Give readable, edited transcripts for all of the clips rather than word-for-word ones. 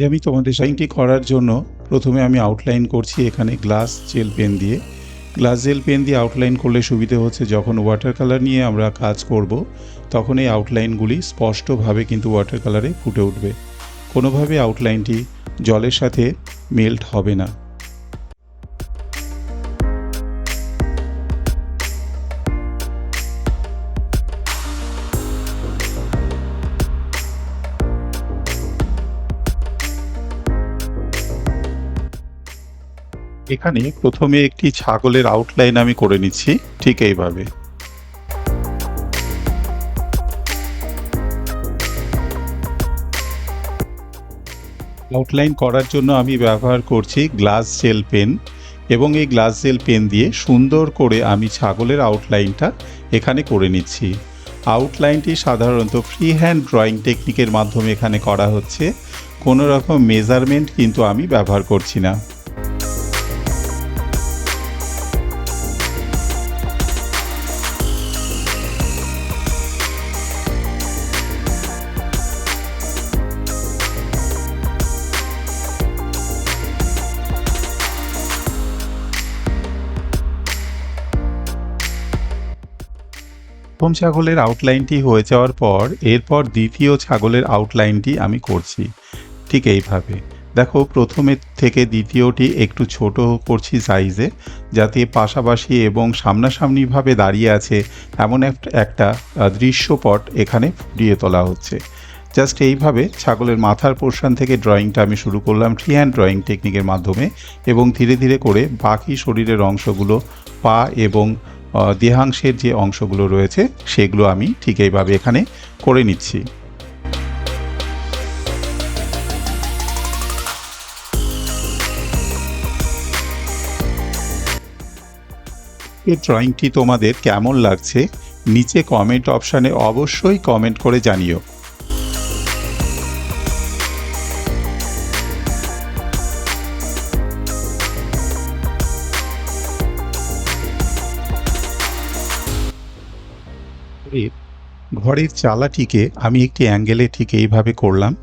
আমি তোমাদের ড্রয়িংটি করার জন্য প্রথমে আমি আউটলাইন করছি এখানে গ্লাস জেল পেন দিয়ে। গ্লাস জেল পেন দিয়ে আউটলাইন করলে সুবিধে হচ্ছে যখন ওয়াটার কালার নিয়ে আমরা কাজ করব তখন এই আউটলাইনগুলি স্পষ্টভাবে কিন্তু ওয়াটার কালারে ফুটে উঠবে। কোনোভাবে আউটলাইনটি জলের সাথে মেল্ট হবে না। এখানে প্রথমে একটি ছাগলের আউটলাইন আমি করে নিচ্ছি ঠিক এইভাবে। আউটলাইন করার জন্য আমি ব্যবহার করছি গ্লাস জেল পেন এবং এই গ্লাস জেল পেন দিয়ে সুন্দর করে আমি ছাগলের আউটলাইনটা এখানে করে নিচ্ছি। আউটলাইনটি সাধারণত ফ্রি হ্যান্ড ড্রয়িং টেকনিকের মাধ্যমে এখানে করা হচ্ছে, কোনো রকম মেজারমেন্ট কিন্তু আমি ব্যবহার করছি না। প্রথম ছাগলের আউটলাইনটি হয়ে যাওয়ার পর এরপর দ্বিতীয় ছাগলের আউটলাইনটি আমি করছি ঠিক এইভাবে। দেখো প্রথমের থেকে দ্বিতীয়টি একটু ছোট করছি সাইজে, যাতে পাশাপাশি এবং সামনাসামনিভাবে দাঁড়িয়ে আছে এমন একটা দৃশ্যপট এখানে ফুটিয়ে তোলা হচ্ছে। জাস্ট এইভাবে ছাগলের মাথার পোর্শন থেকে ড্রয়িংটা আমি শুরু করলাম ফ্রি হ্যান্ড ড্রয়িং টেকনিকের মাধ্যমে, এবং ধীরে ধীরে করে বাকি শরীরের অংশগুলো, পা এবং দেহাংশের যে অংশগুলো রয়েছে সেগুলো আমি ঠিক এইভাবে এখানে করে নিচ্ছি। এই ড্রয়িংটি তোমাদের কেমন লাগছে নিচে কমেন্ট অপশানে অবশ্যই কমেন্ট করে জানিও। ঘরের চালাটিকে আমি একটি অ্যাঙ্গেলে ঠিক এইভাবে করলাম,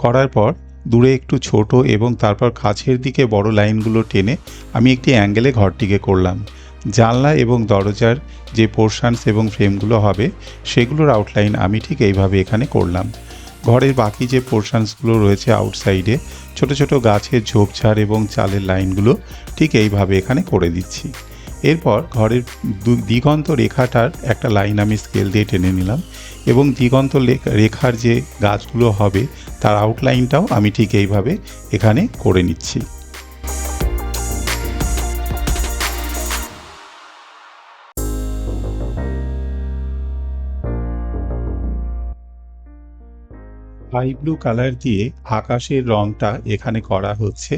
করার পর দূরে একটু ছোট এবং তারপর কাছের দিকে বড় লাইনগুলো টেনে আমি একটি অ্যাঙ্গেলে ঘরটিকে করলাম। জানলা এবং দরজার যে পোর্শনস এবং ফ্রেমগুলো হবে সেগুলোর আউটলাইন আমি ঠিক এইভাবে এখানে করলাম। ঘরের বাকি যে পোর্শনসগুলো রয়েছে আউটসাইডে ছোট ছোট গাছের ঝোপঝাড় এবং চালের লাইনগুলো ঠিক এইভাবে এখানে করে দিচ্ছি। এরপর ঘরের দিগন্ত রেখাটার একটা লাইন আমি স্কেল দিয়ে টেনে নিলাম এবং দিগন্ত রেখার যে গাছগুলো হবে তার আউটলাইনটাও আমি ঠিক এইভাবে এখানে করে নিচ্ছি। স্কাই ব্লু কালার দিয়ে আকাশের রংটা এখানে করা হচ্ছে।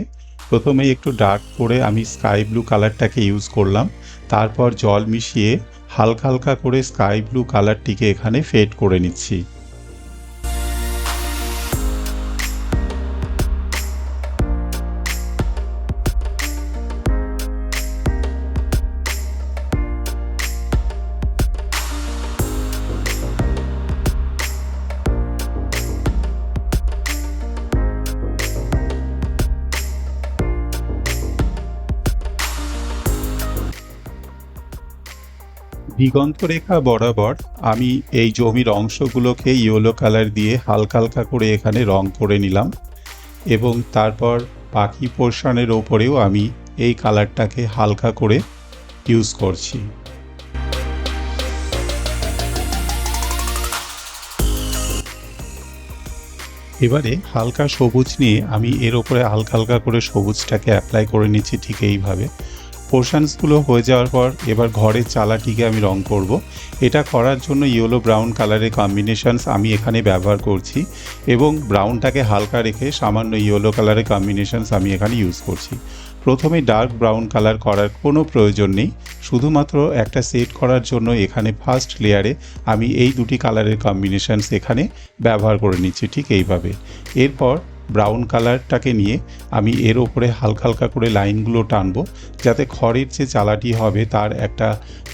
প্রথমে একটু ডার্ক করে আমি স্কাই ব্লু কালারটাকে ইউজ করলাম, তারপর জল মিশিয়ে হালকা হালকা করে স্কাই ব্লু কালারটিকে এখানে ফেড করে নিচ্ছি। দিগন্ত রেখা বরাবর আমি এই জমির অংশগুলোকে ইয়েলো কালার দিয়ে হালকা হালকা করে এখানে রং করে নিলাম এবং তারপর বাকি পোর্শনের ওপরেও আমি এই কালারটাকে হালকা করে ইউজ করছি। এবারে হালকা সবুজ নিয়ে আমি এর ওপরে হালকা হালকা করে সবুজটাকে অ্যাপ্লাই করে নিচ্ছি ঠিক এইভাবে। পোর্শনসগুলো হয়ে যাওয়ার পর এবার ঘরের চালাটিকে আমি রং করব। এটা করার জন্য ইয়েলো ব্রাউন কালারের কম্বিনেশনস আমি এখানে ব্যবহার করছি এবং ব্রাউনটাকে হালকা রেখে সামান্য ইয়েলো কালারের কম্বিনেশনস আমি এখানে ইউজ করছি। প্রথমে ডার্ক ব্রাউন কালার করার কোনো প্রয়োজন নেই, শুধুমাত্র একটা সেট করার জন্য এখানে ফার্স্ট লেয়ারে আমি এই দুটি কালারের কম্বিনেশনস এখানে ব্যবহার করে নিচ্ছি ঠিক এইভাবে। এরপর ব্রাউন কালারটাকে নিয়ে আমি এর ওপরে হালকা হালকা করে লাইনগুলো টানবো, যাতে খড়ের যে চালাটি হবে তার একটা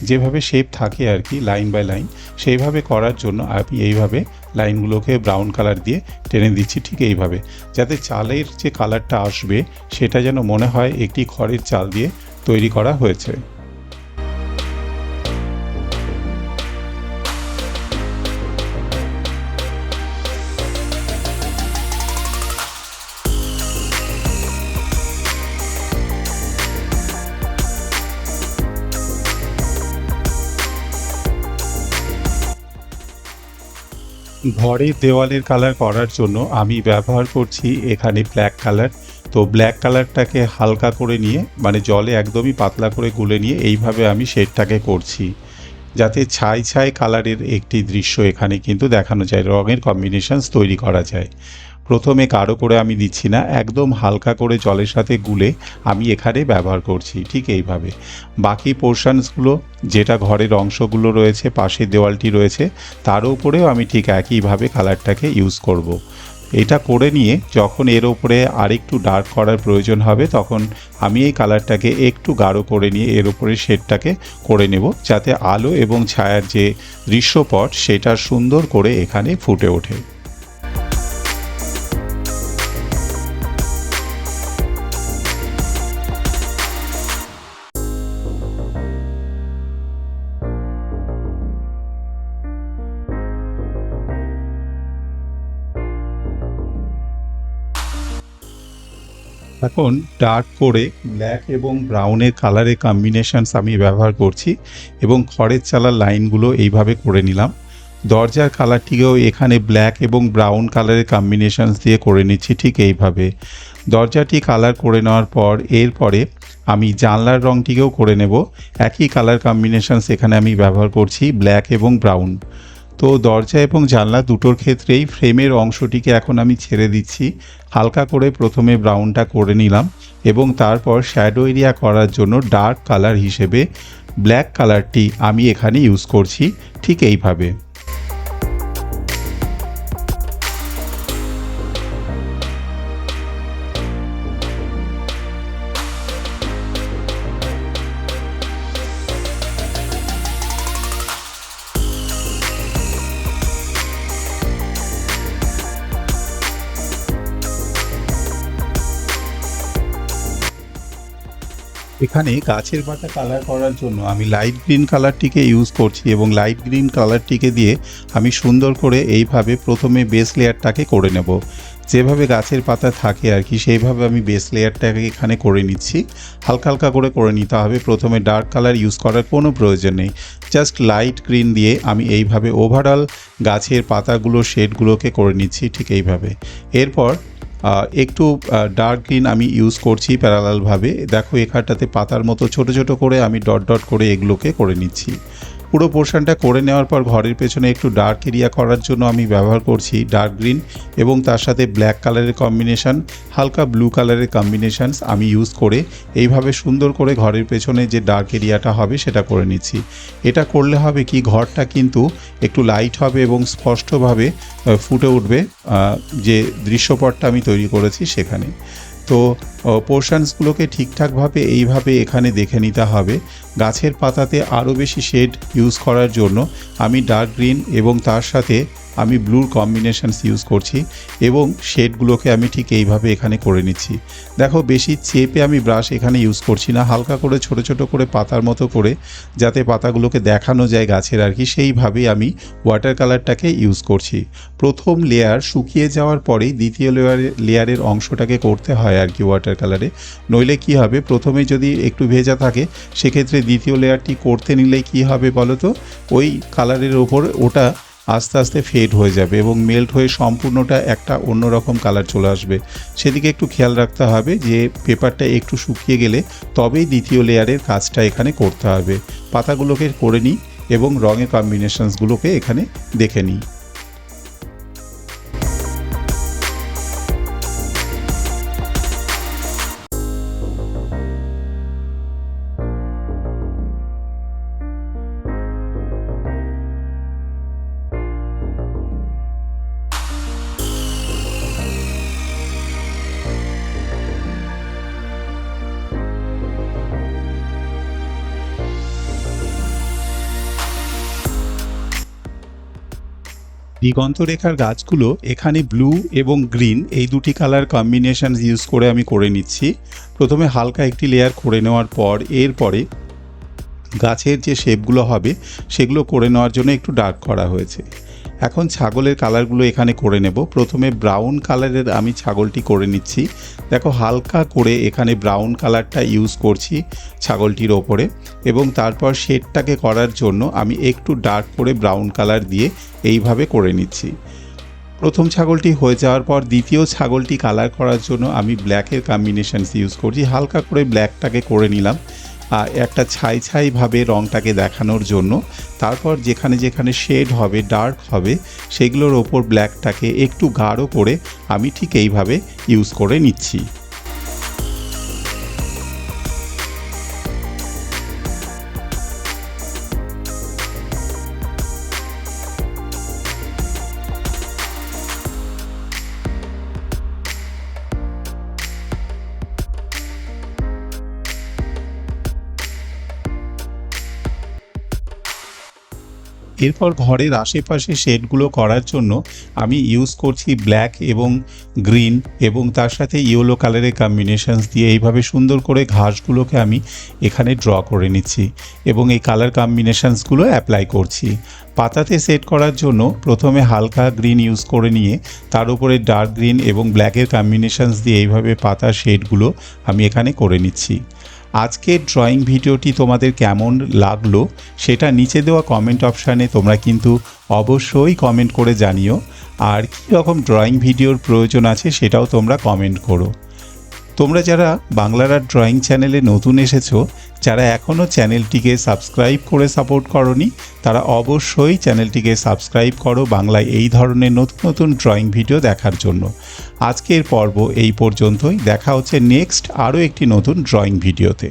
যেভাবে শেপ থাকে আর কি, লাইন বাই লাইন, সেইভাবে করার জন্য আমি এইভাবে লাইনগুলোকে ব্রাউন কালার দিয়ে টেনে দিচ্ছি, ঠিক এইভাবে, যাতে চালের যে কালারটা আসবে সেটা যেন মনে হয় একটি খড়ের চাল দিয়ে তৈরি করা হয়েছে। ঘরের দেওয়ালের কালার করার জন্য আমি ব্যবহার করছি এখানে ব্ল্যাক কালার। তো ব্ল্যাক কালারটাকে হালকা করে নিয়ে, মানে জলে একদমই পাতলা করে গুলে নিয়ে এইভাবে আমি শেডটাকে করছি, যাতে ছাই ছাই কালারের একটি দৃশ্য এখানে কিন্তু দেখানো যায়, রঙের কম্বিনেশনস তৈরি করা যায়। প্রথমে গাঢ় করে আমি দিচ্ছি না, একদম হালকা করে জলের সাথে গুলে আমি এখানে ব্যবহার করছি, ঠিক এইভাবে। বাকি পোর্শনসগুলো, যেটা ঘরের অংশগুলো রয়েছে, পাশের দেওয়ালটি রয়েছে, তার উপরেও আমি ঠিক একইভাবে কালারটাকে ইউজ করব। এটা করে নিয়ে যখন এর ওপরে আরেকটু ডার্ক করার প্রয়োজন হবে, তখন আমি এই কালারটাকে একটু গাঢ় করে নিয়ে এর উপরে শেডটাকে করে নেব, যাতে আলো এবং ছায়ার যে দৃশ্যপট সেটা সুন্দর করে এখানে ফুটে ওঠে। এখন ডার্ক করে ব্ল্যাক এবং ব্রাউনের কালারের কম্বিনেশনস আমি ব্যবহার করছি এবং খড়ের চালার লাইনগুলো এইভাবে করে নিলাম। দরজার কালারটিকেও এখানে ব্ল্যাক এবং ব্রাউন কালারের কম্বিনেশনস দিয়ে করে নিচ্ছি, ঠিক এইভাবে। দরজাটি কালার করে নেওয়ার পর এরপরে আমি জানলার রঙটিকেও করে নেব। একই কালার কম্বিনেশনস এখানে আমি ব্যবহার করছি, ব্ল্যাক এবং ব্রাউন। তো দরজা এবং জানলা দুটোর ক্ষেত্রেই ফ্রেমের অংশটিকে এখন আমি ছেড়ে দিচ্ছি, হালকা করে প্রথমে ব্রাউনটা করে নিলাম এবং তারপর শ্যাডো এরিয়া করার জন্য ডার্ক কালার হিসেবে ব্ল্যাক কালারটি আমি এখানে ইউজ করছি, ঠিক এইভাবে। এখানে গাছের পাতা কালার করার জন্য আমি লাইট গ্রিন কালারটিকে ইউজ করছি এবং লাইট গ্রিন কালারটিকে দিয়ে আমি সুন্দর করে এইভাবে প্রথমে বেস লেয়ারটাকে করে নেব। যেভাবে গাছের পাতা থাকে আর কি, সেইভাবে আমি বেস লেয়ারটাকে এখানে করে নিচ্ছি। হালকা হালকা করে নিতে হবে, প্রথমে ডার্ক কালার ইউজ করার কোনো প্রয়োজন নেই। জাস্ট লাইট গ্রিন দিয়ে আমি এইভাবে ওভারঅল গাছের পাতাগুলো শেডগুলোকে করে নিচ্ছি, ঠিক এইভাবে। এরপর একটু ডার্ক গ্রিন আমি ইউজ করছি প্যারালালভাবে। দেখো এখানটাতে পাতার মতো ছোট ছোট করে আমি ডট ডট করে এগুলোকে করে নিচ্ছি। পুরো পোর্শনটা করে নেওয়ার পর ঘরের পেছনে একটু ডার্ক এরিয়া করার জন্য আমি ব্যবহার করছি ডার্ক গ্রিন এবং তার সাথে ব্ল্যাক কালারের কম্বিনেশান, হালকা ব্লু কালারের কম্বিনেশানস আমি ইউজ করে এইভাবে সুন্দর করে ঘরের পেছনে যে ডার্ক এরিয়াটা হবে সেটা করে নিচ্ছি। এটা করলে হবে কি, ঘরটা কিন্তু একটু লাইট হবে এবং স্পষ্টভাবে ফুটে উঠবে যে দৃশ্যপটটা আমি তৈরি করেছি সেখানে। তো পোর্শনসগুলোকে ঠিকঠাকভাবে এইভাবে এখানে দেখে নিতে হবে। গাছের পাতাতে আরও বেশি শেড ইউজ করার জন্য আমি ডার্ক গ্রিন এবং তার সাথে আমি ব্লুর কম্বিনেশনস ইউজ করছি এবং শেডগুলোকে আমি ঠিক এইভাবে এখানে করে নিচ্ছি। দেখো বেশি চেপে আমি ব্রাশ এখানে ইউজ করছি না, হালকা করে ছোট ছোট করে পাতার মতো করে, যাতে পাতাগুলোকে দেখানো যায় গাছের আর কি, সেইভাবেই আমি ওয়াটার কালারটাকে ইউজ করছি। প্রথম লেয়ার শুকিয়ে যাওয়ার পরেই দ্বিতীয় লেয়ারের অংশটাকে করতে হয় আর কি ওয়াটার কালারে, নইলে কি হবে, প্রথমে যদি একটু ভেজা থাকে সেক্ষেত্রে দ্বিতীয় লেয়ারটি করতে নিলে কি হবে বলো তো, ওই কালারের ওপর ওটা আস্তে আস্তে ফেড হয়ে যাবে এবং মেল্ট হয়ে সম্পূর্ণটা একটা অন্যরকম কালার চলে আসবে। সেদিকে একটু খেয়াল রাখতে হবে যে পেপারটা একটু শুকিয়ে গেলে তবেই দ্বিতীয় লেয়ারের কাজটা এখানে করতে হবে। পাতাগুলোকে করে নিই এবং রঙের কম্বিনেশনসগুলোকে এখানে দেখে নিই। দিগন্ত রেখার গাছগুলো এখানে ব্লু এবং গ্রিন এই দুটি কালার কম্বিনেশন ইউজ করে আমি করে নিচ্ছি। প্রথমে হালকা একটি লেয়ার করে নেওয়ার পর এরপরে গাছের যে শেপগুলো হবে সেগুলো করে নেওয়ার জন্য একটু ডার্ক করা হয়েছে। এখন ছাগলের কালারগুলো এখানে করে নেব। প্রথমে ব্রাউন কালারের আমি ছাগলটি করে নিচ্ছি। দেখো হালকা করে এখানে ব্রাউন কালারটা ইউজ করছি ছাগলটির ওপরে, এবং তারপর শেডটাকে করার জন্য আমি একটু ডার্ক করে ব্রাউন কালার দিয়ে এইভাবে করে নিচ্ছি। প্রথম ছাগলটি হয়ে যাওয়ার পর দ্বিতীয় ছাগলটি কালার করার জন্য আমি ব্ল্যাকের কম্বিনেশনস ইউজ করছি। হালকা করে ব্ল্যাকটাকে করে নিলাম একটা ছাই ছাইভাবে রঙটাকে দেখানোর জন্য। তারপর যেখানে যেখানে শেড হবে, ডার্ক হবে, সেগুলোর ওপর ব্ল্যাকটাকে একটু গাঢ় করে আমি ঠিক এইভাবে ইউজ করে নিচ্ছি। এরপর ঘরের আশেপাশে শেডগুলো করার জন্য আমি ইউজ করছি ব্ল্যাক এবং গ্রিন এবং তার সাথে ইয়েলো কালারের কম্বিনেশনস দিয়ে এইভাবে সুন্দর করে ঘাসগুলোকে আমি এখানে ড্র করে নিচ্ছি এবং এই কালার কম্বিনেশনসগুলো অ্যাপ্লাই করছি। পাতাতে সেট করার জন্য প্রথমে হালকা গ্রিন ইউজ করে নিয়ে তার উপরে ডার্ক গ্রিন এবং ব্ল্যাকের কম্বিনেশনস দিয়ে এইভাবে পাতার শেডগুলো আমি এখানে করে নিচ্ছি। আজকের ড্রয়িং ভিডিওটি তোমাদের কেমন লাগলো সেটা নিচে দেওয়া কমেন্ট অপশানে তোমরা কিন্তু অবশ্যই কমেন্ট করে জানিও, আর কী রকম ড্রয়িং ভিডিওর প্রয়োজন আছে সেটাও তোমরা কমেন্ট করো। তোমরা যারা বাংলার আর্ট ড্রয়িং চ্যানেলে নতুন এসেছো, যারা এখনও চ্যানেলটিকে সাবস্ক্রাইব করে সাপোর্ট করনি, তারা অবশ্যই চ্যানেলটিকে সাবস্ক্রাইব করো বাংলায় এই ধরনের নতুন নতুন ড্রয়িং ভিডিও দেখার জন্য। আজকের পর্ব এই পর্যন্তই। দেখা হচ্ছে নেক্সট আরও একটি নতুন ড্রয়িং ভিডিওতে।